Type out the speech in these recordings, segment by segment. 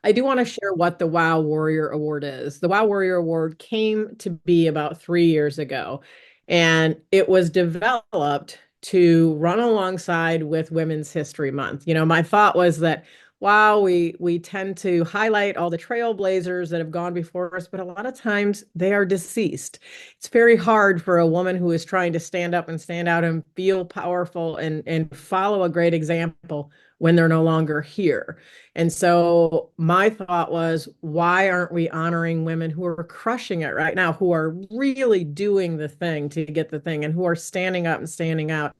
I do want to share what the Wow Warrior Award is. The Wow Warrior Award came to be about 3 years ago, and it was developed to run alongside with Women's History Month. My thought was that, wow, we tend to highlight all the trailblazers that have gone before us, but a lot of times they are deceased. It's very hard for a woman who is trying to stand up and stand out and feel powerful and follow a great example when they're no longer here. And so my thought was, why aren't we honoring women who are crushing it right now, who are really doing the thing to get the thing, and who are standing up and standing out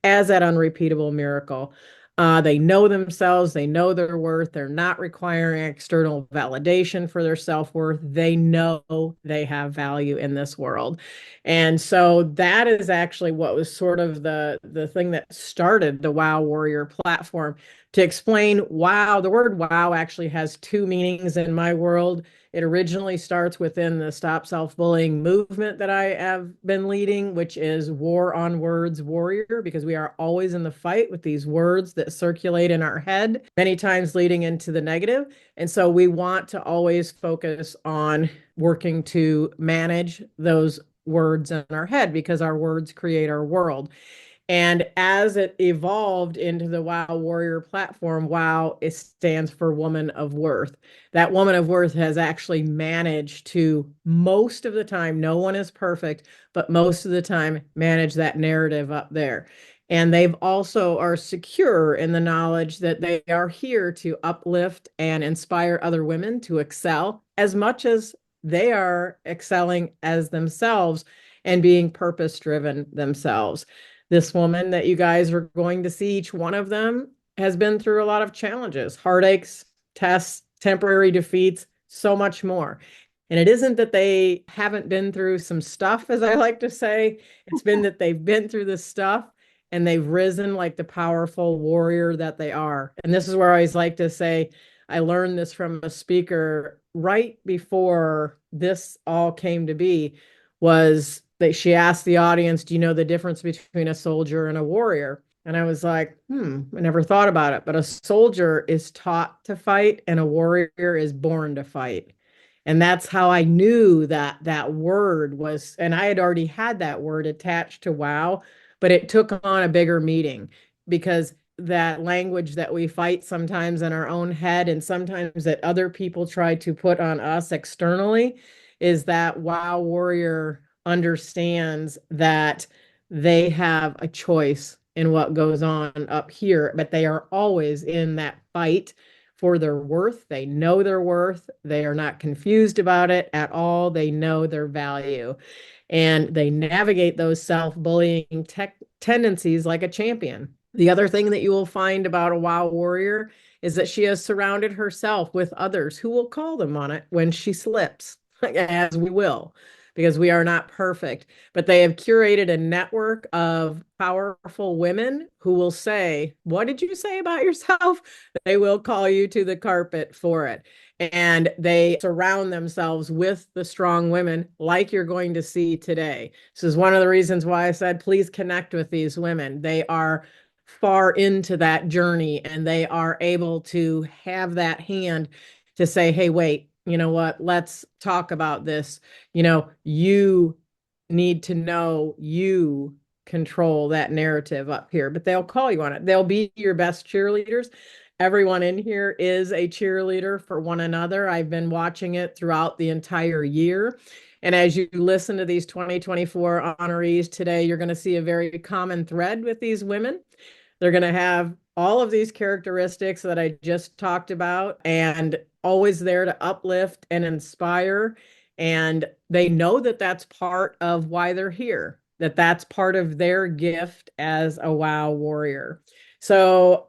as that unrepeatable miracle? They know themselves, they know their worth, they're not requiring external validation for their self-worth. They know they have value in this world. And so that is actually what was sort of the thing that started the Wow Warrior platform, to explain wow. The word wow actually has two meanings in my world. It originally starts within the Stop Self-Bullying movement that I have been leading, which is war on words warrior, because we are always in the fight with these words that circulate in our head, many times leading into the negative. And so we want to always focus on working to manage those words in our head, because our words create our world. And as it evolved into the Wow Warrior platform, Wow, it stands for Woman of Worth. That Woman of Worth has actually managed to, most of the time, no one is perfect, but most of the time, manage that narrative up there. And they've also are secure in the knowledge that they are here to uplift and inspire other women to excel as much as they are excelling as themselves and being purpose driven themselves. This woman that you guys are going to see, each one of them has been through a lot of challenges, heartaches, tests, temporary defeats, so much more. And it isn't that they haven't been through some stuff, as I like to say. It's been that they've been through this stuff and they've risen like the powerful warrior that they are. And this is where I always like to say, I learned this from a speaker right before this all came to be, was that she asked the audience, do you know the difference between a soldier and a warrior? And I was like, I never thought about it. But a soldier is taught to fight and a warrior is born to fight. And that's how I knew that that word was, and I had already had that word attached to wow, but it took on a bigger meaning, because that language that we fight sometimes in our own head and sometimes that other people try to put on us externally, is that wow warrior understands that they have a choice in what goes on up here, but they are always in that fight for their worth. They know their worth. They are not confused about it at all. They know their value, and they navigate those self-bullying tendencies like a champion. The other thing that you will find about a wow warrior is that she has surrounded herself with others who will call them on it when she slips, as we will, because we are not perfect. But they have curated a network of powerful women who will say, what did you say about yourself? They will call you to the carpet for it. And they surround themselves with the strong women like you're going to see today. This is one of the reasons why I said, please connect with these women. They are far into that journey and they are able to have that hand to say, hey, wait, you know what? Let's talk about this. You need to know you control that narrative up here, but they'll call you on it. They'll be your best cheerleaders. Everyone in here is a cheerleader for one another. I've been watching it throughout the entire year. And as you listen to these 2024 honorees today, you're going to see a very common thread with these women. They're going to have all of these characteristics that I just talked about, and always there to uplift and inspire. And they know that that's part of why they're here, that that's part of their gift as a wow warrior. So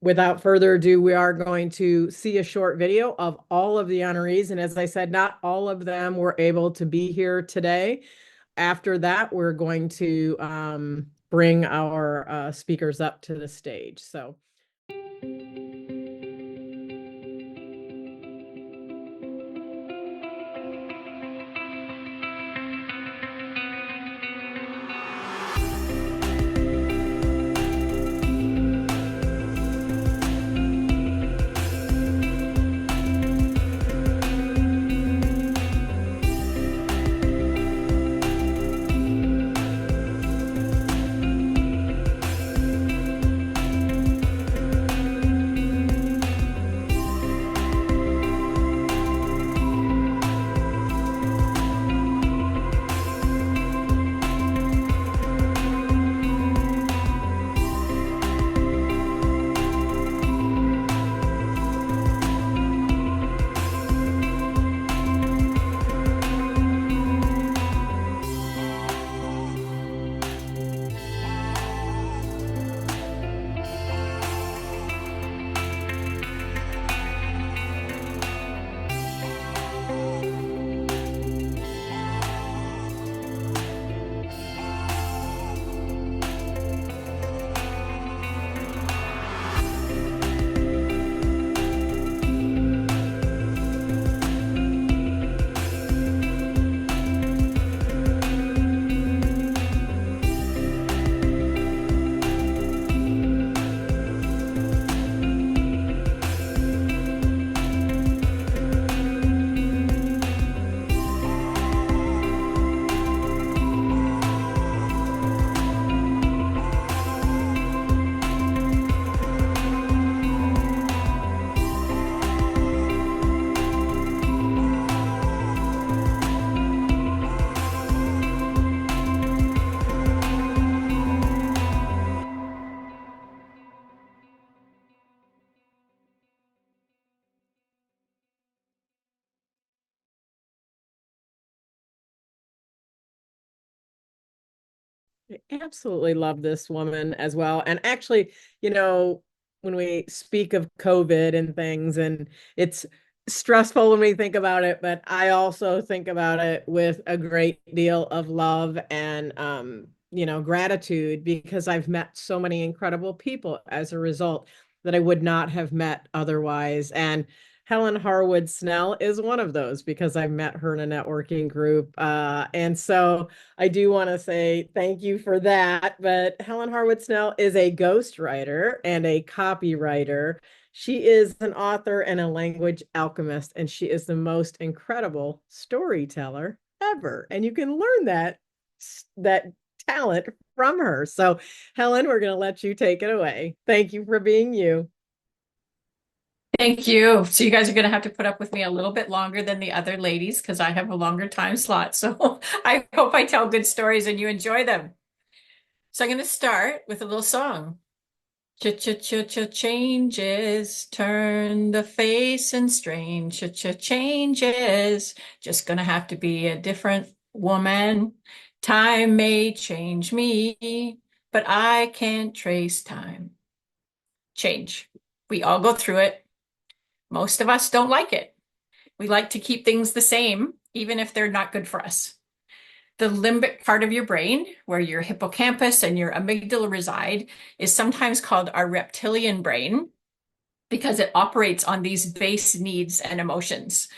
without further ado, we are going to see a short video of all of the honorees. And as I said, not all of them were able to be here today. After that, we're going to bring our speakers up to the stage. So. I absolutely love this woman as well. And actually, you know, when we speak of COVID and things, and it's stressful when we think about it, but I also think about it with a great deal of love and, gratitude because I've met so many incredible people as a result that I would not have met otherwise. And Helen Harwood Snell is one of those because I met her in a networking group. And so, I do want to say thank you for that. But Helen Harwood Snell is a ghostwriter and a copywriter. She is an author and a language alchemist, and she is the most incredible storyteller ever. And you can learn that talent from her. So, Helen, we're going to let you take it away. Thank you for being you. Thank you. So you guys are going to have to put up with me a little bit longer than the other ladies because I have a longer time slot. So I hope I tell good stories and you enjoy them. So I'm going to start with a little song. Cha-cha-cha-cha changes, turn the face and strain. Cha-cha changes, just gonna have to be a different woman. Time may change me, but I can't trace time. Change. We all go through it. Most of us don't like it. We like to keep things the same, even if they're not good for us. The limbic part of your brain, where your hippocampus and your amygdala reside, is sometimes called our reptilian brain because it operates on these base needs and emotions.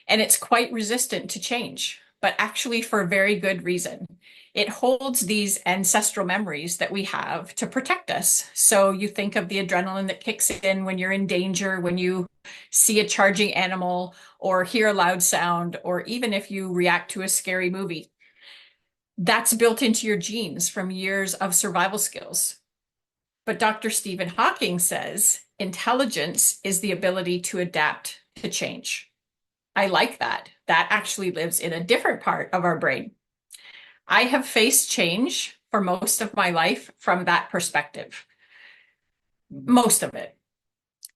And it's quite resistant to change, but actually for a very good reason. It holds these ancestral memories that we have to protect us. So you think of the adrenaline that kicks in when you're in danger, when you see a charging animal or hear a loud sound, or even if you react to a scary movie. That's built into your genes from years of survival skills. But Dr. Stephen Hawking says intelligence is the ability to adapt to change. I like that. That actually lives in a different part of our brain. I have faced change for most of my life from that perspective. Most of it.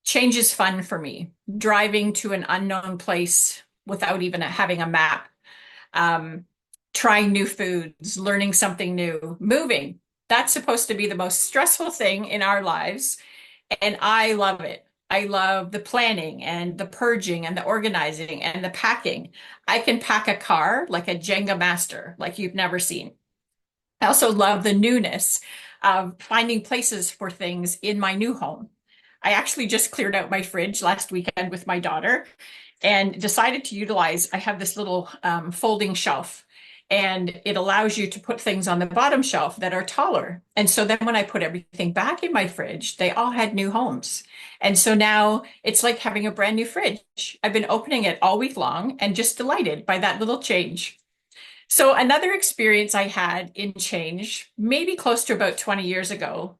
Change is fun for me. Driving to an unknown place without even having a map, um, trying new foods, learning something new, moving. That's supposed to be the most stressful thing in our lives. And I love it. I love the planning and the purging and the organizing and the packing. I can pack a car like a Jenga master, like you've never seen. I also love the newness of finding places for things in my new home. I actually just cleared out my fridge last weekend with my daughter and decided to utilize, I have this little folding shelf and it allows you to put things on the bottom shelf that are taller. And so then when I put everything back in my fridge, they all had new homes. And so now it's like having a brand new fridge. I've been opening it all week long and just delighted by that little change. So another experience I had in change, maybe close to about 20 years ago,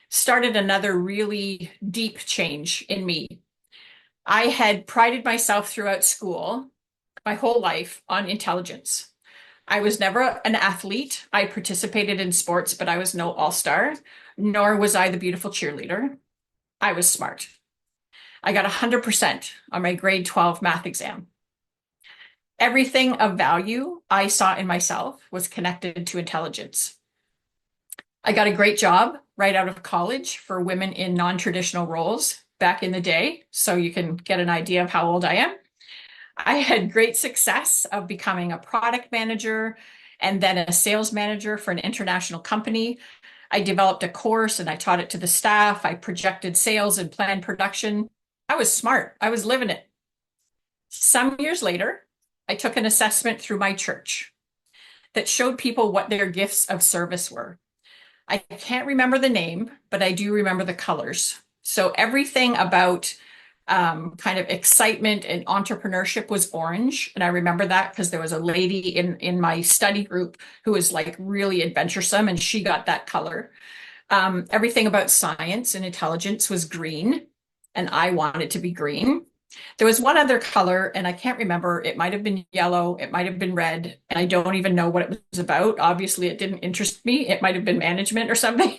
started another really deep change in me. I had prided myself throughout school, my whole life, on intelligence. I was never an athlete. I participated in sports, but I was no all-star, nor was I the beautiful cheerleader. I was smart. I got 100% on my grade 12 math exam. Everything of value I saw in myself was connected to intelligence. I got a great job right out of college for women in non-traditional roles back in the day, so you can get an idea of how old I am. I had great success of becoming a product manager and then a sales manager for an international company. I developed a course and I taught it to the staff. I projected sales and planned production. I was smart. I was living it. Some years later, I took an assessment through my church that showed people what their gifts of service were. I can't remember the name, but I do remember the colors. So everything about kind of excitement and entrepreneurship was orange. And I remember that because there was a lady in my study group who was like really adventuresome and she got that color. Everything about science and intelligence was green, and I wanted to be green. There was one other color, and I can't remember. It might have been yellow, it might have been red, and I don't even know what it was about. Obviously, it didn't interest me. It might have been management or something.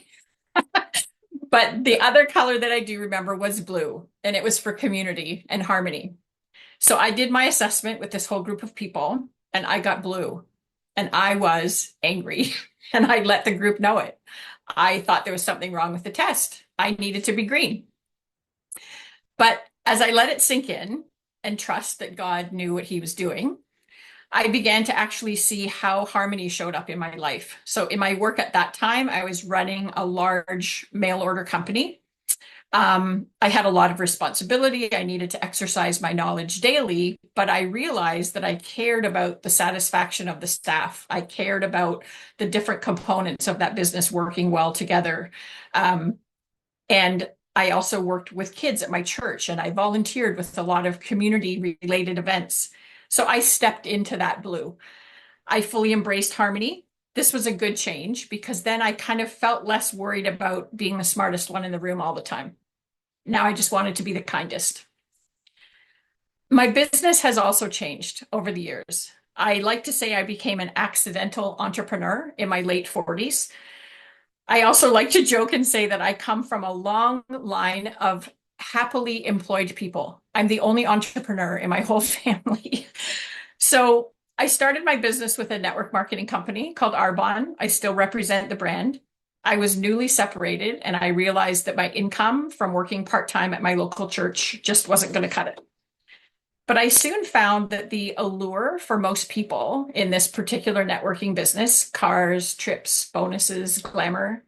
But the other color that I do remember was blue, and it was for community and harmony. So I did my assessment with this whole group of people, and I got blue. and I was angry and I let the group know it. I thought there was something wrong with the test. I needed to be green. But as I let it sink in and trust that God knew what he was doing, I began to actually see how harmony showed up in my life. So in my work at that time, I was running a large mail order company. I had a lot of responsibility. I needed to exercise my knowledge daily, but I realized that I cared about the satisfaction of the staff. I cared about the different components of that business working well together. Um, and I also worked with kids at my church, and I volunteered with a lot of community related events. So I stepped into that blue. I fully embraced harmony. This was a good change because then I kind of felt less worried about being the smartest one in the room all the time. Now I just wanted to be the kindest. My business has also changed over the years. I like to say I became an accidental entrepreneur in my late 40s. I also like to joke and say that I come from a long line of happily employed people. I'm the only entrepreneur in my whole family. So I started my business with a network marketing company called Arbonne. I still represent the brand. I was newly separated and I realized that my income from working part-time at my local church just wasn't going to cut it. But I soon found that the allure for most people in this particular networking business, cars, trips, bonuses, glamour,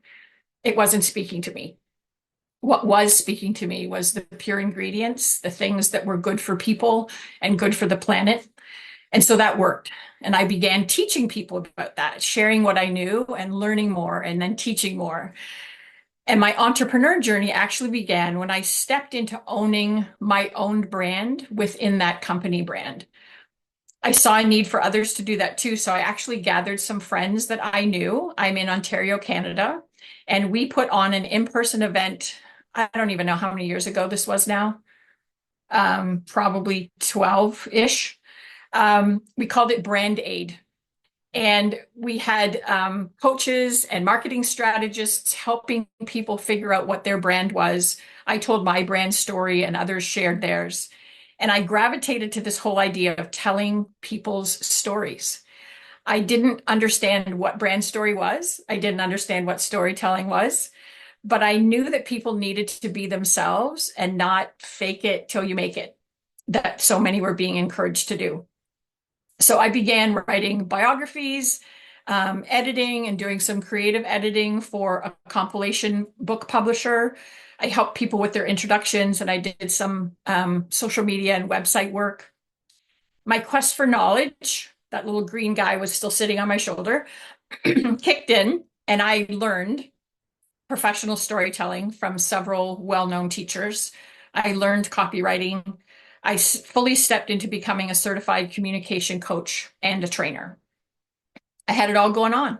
it wasn't speaking to me. What was speaking to me was the pure ingredients, the things that were good for people and good for the planet. And so that worked. And I began teaching people about that, sharing what I knew and learning more and then teaching more. And my entrepreneur journey actually began when I stepped into owning my own brand within that company brand. I saw a need for others to do that too. So I actually gathered some friends that I knew. I'm in Ontario, Canada, and we put on an in-person event. I don't even know how many years ago this was now, probably 12-ish. We called it Brand Aid. And we had coaches and marketing strategists helping people figure out what their brand was. I told my brand story and others shared theirs. And I gravitated to this whole idea of telling people's stories. I didn't understand what brand story was. I didn't understand what storytelling was, but I knew that people needed to be themselves and not fake it till you make it, that so many were being encouraged to do. So I began writing biographies, editing, and doing some creative editing for a compilation book publisher. I helped people with their introductions, and I did some social media and website work. My quest for knowledge, that little green guy was still sitting on my shoulder, kicked in, and I learned professional storytelling from several well-known teachers. I learned copywriting. I fully stepped into becoming a certified communication coach and a trainer. I had it all going on,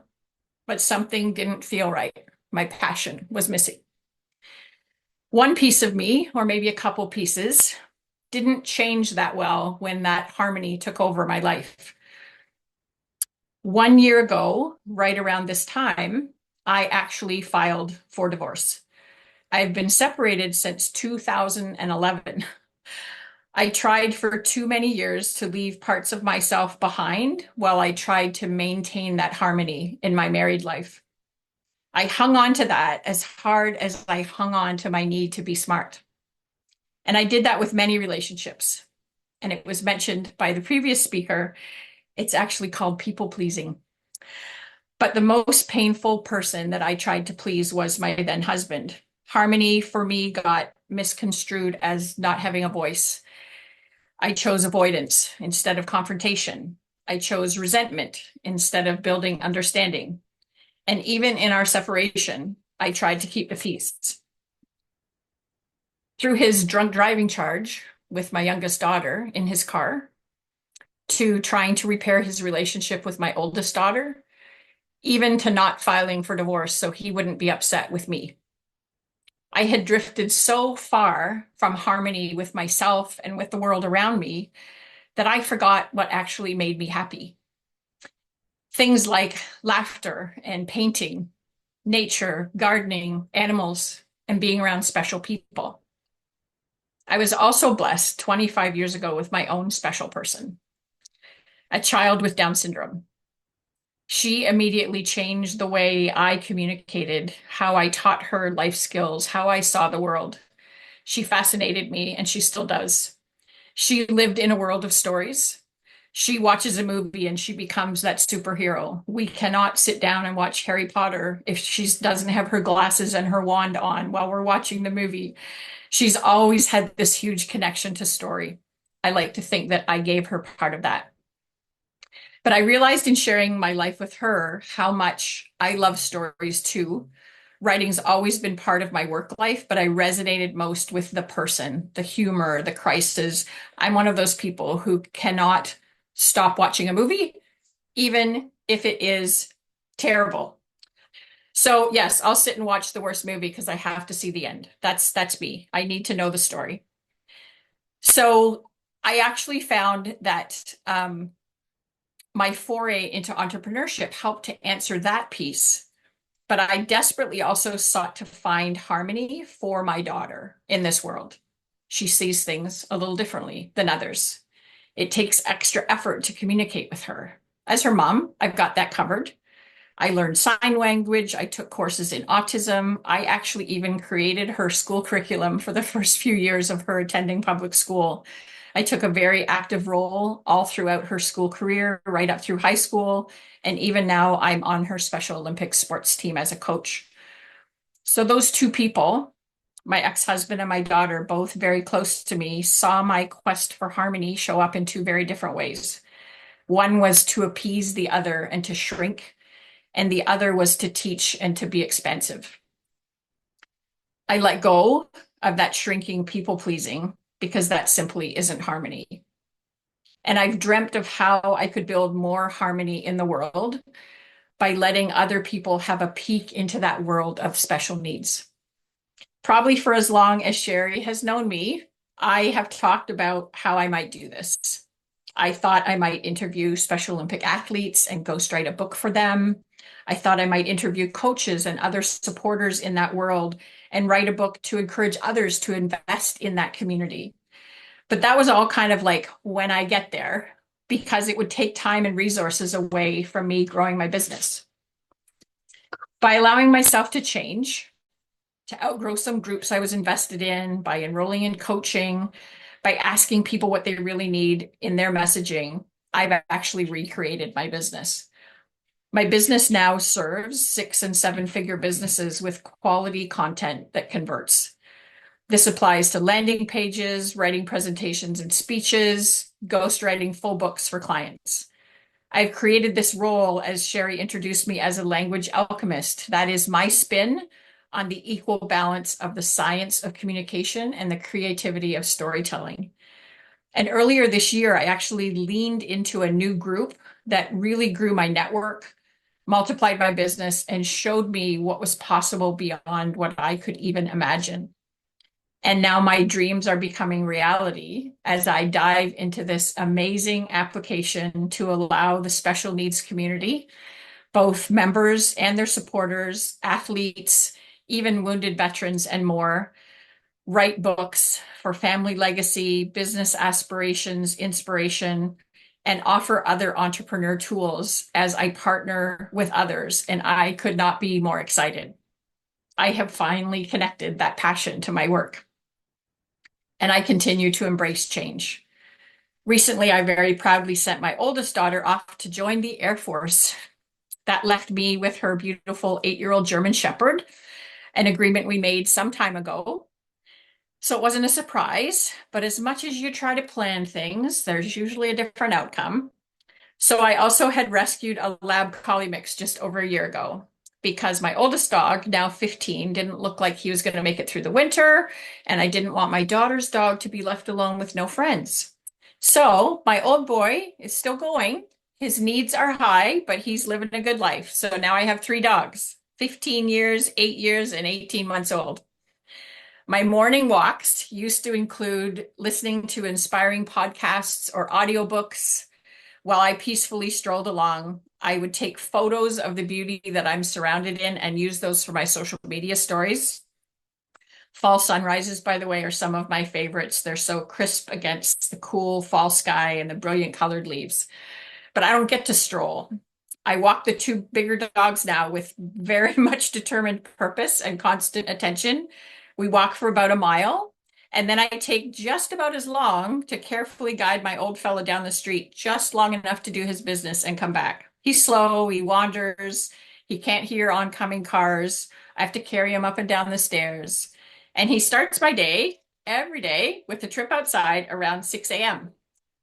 but something didn't feel right. My passion was missing. One piece of me, or maybe a couple pieces, didn't change that well when that harmony took over my life. 1 year ago, right around this time, I actually filed for divorce. I've been separated since 2011. I tried for too many years to leave parts of myself behind while I tried to maintain that harmony in my married life. I hung on to that as hard as I hung on to my need to be smart. And I did that with many relationships. And it was mentioned by the previous speaker. It's actually called people pleasing. But the most painful person that I tried to please was my then husband. Harmony for me got misconstrued as not having a voice. I chose avoidance instead of confrontation. I chose resentment instead of building understanding. And even in our separation, I tried to keep the peace. Through his drunk driving charge with my youngest daughter in his car, to trying to repair his relationship with my oldest daughter, even to not filing for divorce so he wouldn't be upset with me. I had drifted so far from harmony with myself and with the world around me that I forgot what actually made me happy. Things like laughter and painting, nature, gardening, animals, and being around special people. I was also blessed 25 years ago with my own special person, a child with Down syndrome. She immediately changed the way I communicated, how I taught her life skills, how I saw the world. She fascinated me, and she still does. She lived in a world of stories. She watches a movie and she becomes that superhero. We cannot sit down and watch Harry Potter if she doesn't have her glasses and her wand on while we're watching the movie. She's always had this huge connection to story. I like to think that I gave her part of that. But I realized in sharing my life with her how much I love stories too. Writing's always been part of my work life, but I resonated most with the person, the humor, the crisis. I'm one of those people who cannot stop watching a movie, even if it is terrible. So yes, I'll sit and watch the worst movie because I have to see the end. That's me. I need to know the story. So I actually found that my foray into entrepreneurship helped to answer that piece. But I desperately also sought to find harmony for my daughter in this world. She sees things a little differently than others. It takes extra effort to communicate with her. As her mom, I've got that covered. I learned sign language. I took courses in autism. I actually even created her school curriculum for the first few years of her attending public school. I took a very active role all throughout her school career, right up through high school. And even now, I'm on her Special Olympics sports team as a coach. So, those two people, my ex-husband and my daughter, both very close to me, saw my quest for harmony show up in two very different ways. One was to appease the other and to shrink, and the other was to teach and to be expansive. I let go of that shrinking people pleasing because that simply isn't harmony. And I've dreamt of how I could build more harmony in the world by letting other people have a peek into that world of special needs. Probably for as long as Sherri has known me, I have talked about how I might do this. I thought I might interview Special Olympic athletes and ghostwrite a book for them. I thought I might interview coaches and other supporters in that world and write a book to encourage others to invest in that community. But that was all kind of like when I get there, because it would take time and resources away from me growing my business. By allowing myself to change, to outgrow some groups I was invested in, by enrolling in coaching, by asking people what they really need in their messaging, I've actually recreated my business. My business now serves 6 and 7 figure businesses with quality content that converts. This applies to landing pages, writing presentations and speeches, ghostwriting full books for clients. I've created this role, as Sherri introduced me, as a language alchemist. That is my spin on the equal balance of the science of communication and the creativity of storytelling. And earlier this year, I actually leaned into a new group that really grew my network, multiplied my business, and showed me what was possible beyond what I could even imagine. And now my dreams are becoming reality as I dive into this amazing application to allow the special needs community, both members and their supporters, athletes, even wounded veterans and more, write books for family legacy, business aspirations, inspiration, and offer other entrepreneur tools as I partner with others. And I could not be more excited. I have finally connected that passion to my work, and I continue to embrace change. Recently, I very proudly sent my oldest daughter off to join the Air Force. That left me with her beautiful 8-year-old German Shepherd, an agreement we made some time ago. So it wasn't a surprise, but as much as you try to plan things, there's usually a different outcome. So I also had rescued a lab collie mix just over a year ago because my oldest dog, now 15, didn't look like he was going to make it through the winter, and I didn't want my daughter's dog to be left alone with no friends. So my old boy is still going. His needs are high, but he's living a good life. So now I have 3 dogs, 15 years, 8 years, and 18 months old. My morning walks used to include listening to inspiring podcasts or audiobooks. While I peacefully strolled along, I would take photos of the beauty that I'm surrounded in and use those for my social media stories. Fall sunrises, by the way, are some of my favorites. They're so crisp against the cool fall sky and the brilliant colored leaves. But I don't get to stroll. I walk the two bigger dogs now with very much determined purpose and constant attention. We walk for about a mile, and then I take just about as long to carefully guide my old fella down the street, just long enough to do his business and come back. He's slow, he wanders, he can't hear oncoming cars. I have to carry him up and down the stairs. And he starts my day every day with a trip outside around 6 a.m.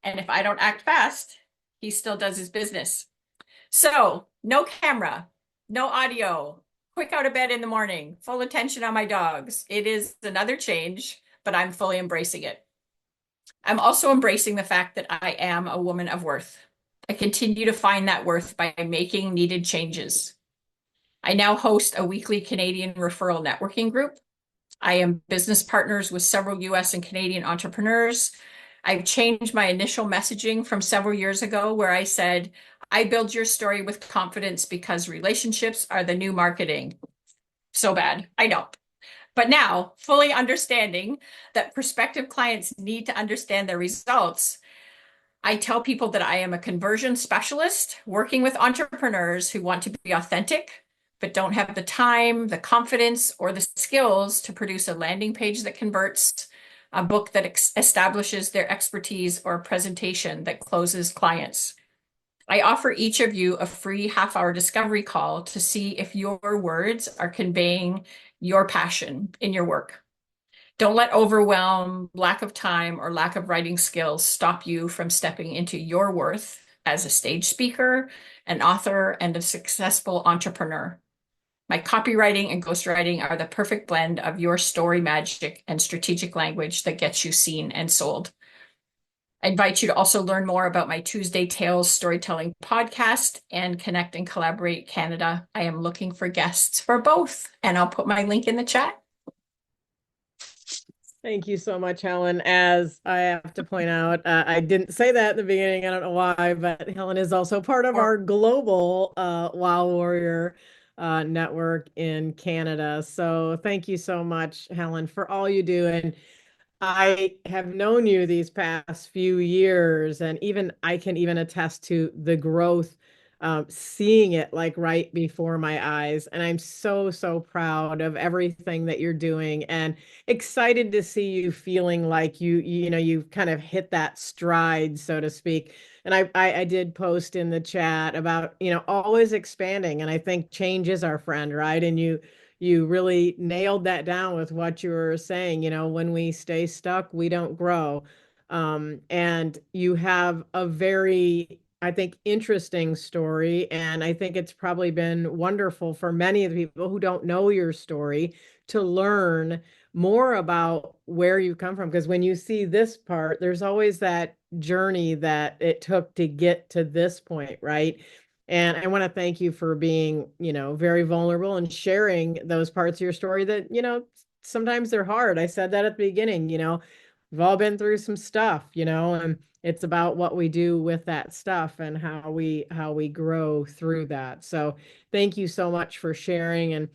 And if I don't act fast, he still does his business. So, no camera, no audio, quick out of bed in the morning, full attention on my dogs. It is another change, but I'm fully embracing it. I'm also embracing the fact that I am a woman of worth. I continue to find that worth by making needed changes. I now host a weekly Canadian referral networking group. I am business partners with several US and Canadian entrepreneurs. I've changed my initial messaging from several years ago where I said, I build your story with confidence because relationships are the new marketing. So bad, I know. But now, fully understanding that prospective clients need to understand their results, I tell people that I am a conversion specialist working with entrepreneurs who want to be authentic, but don't have the time, the confidence, or the skills to produce a landing page that converts, a book that establishes their expertise, or a presentation that closes clients. I offer each of you a free half-hour discovery call to see if your words are conveying your passion in your work. Don't let overwhelm, lack of time, or lack of writing skills stop you from stepping into your worth as a stage speaker, an author, and a successful entrepreneur. My copywriting and ghostwriting are the perfect blend of your story magic and strategic language that gets you seen and sold. I invite you to also learn more about my Tuesday Tales storytelling podcast and Connect and Collaborate Canada. I am looking for guests for both, and I'll put my link in the chat. Thank you so much, Helen. As I have to point out, I didn't say that at the beginning. I don't know why, but Helen is also part of our global Wow Warrior network in Canada. So thank you so much, Helen, for all you do. And I have known you these past few years, and even I can even attest to the growth, seeing it like right before my eyes. And I'm so, so proud of everything that you're doing and excited to see you feeling like you've kind of hit that stride, so to speak. And I did post in the chat about, always expanding. And I think change is our friend, right? And you really nailed that down with what you were saying. When we stay stuck, we don't grow. And you have a very, I think, interesting story. And I think it's probably been wonderful for many of the people who don't know your story to learn more about where you come from. Because when you see this part, there's always that journey that it took to get to this point, right? And I want to thank you for being, very vulnerable and sharing those parts of your story that, sometimes they're hard. I said that at the beginning, we've all been through some stuff, and it's about what we do with that stuff and how we grow through that. So thank you so much for sharing. And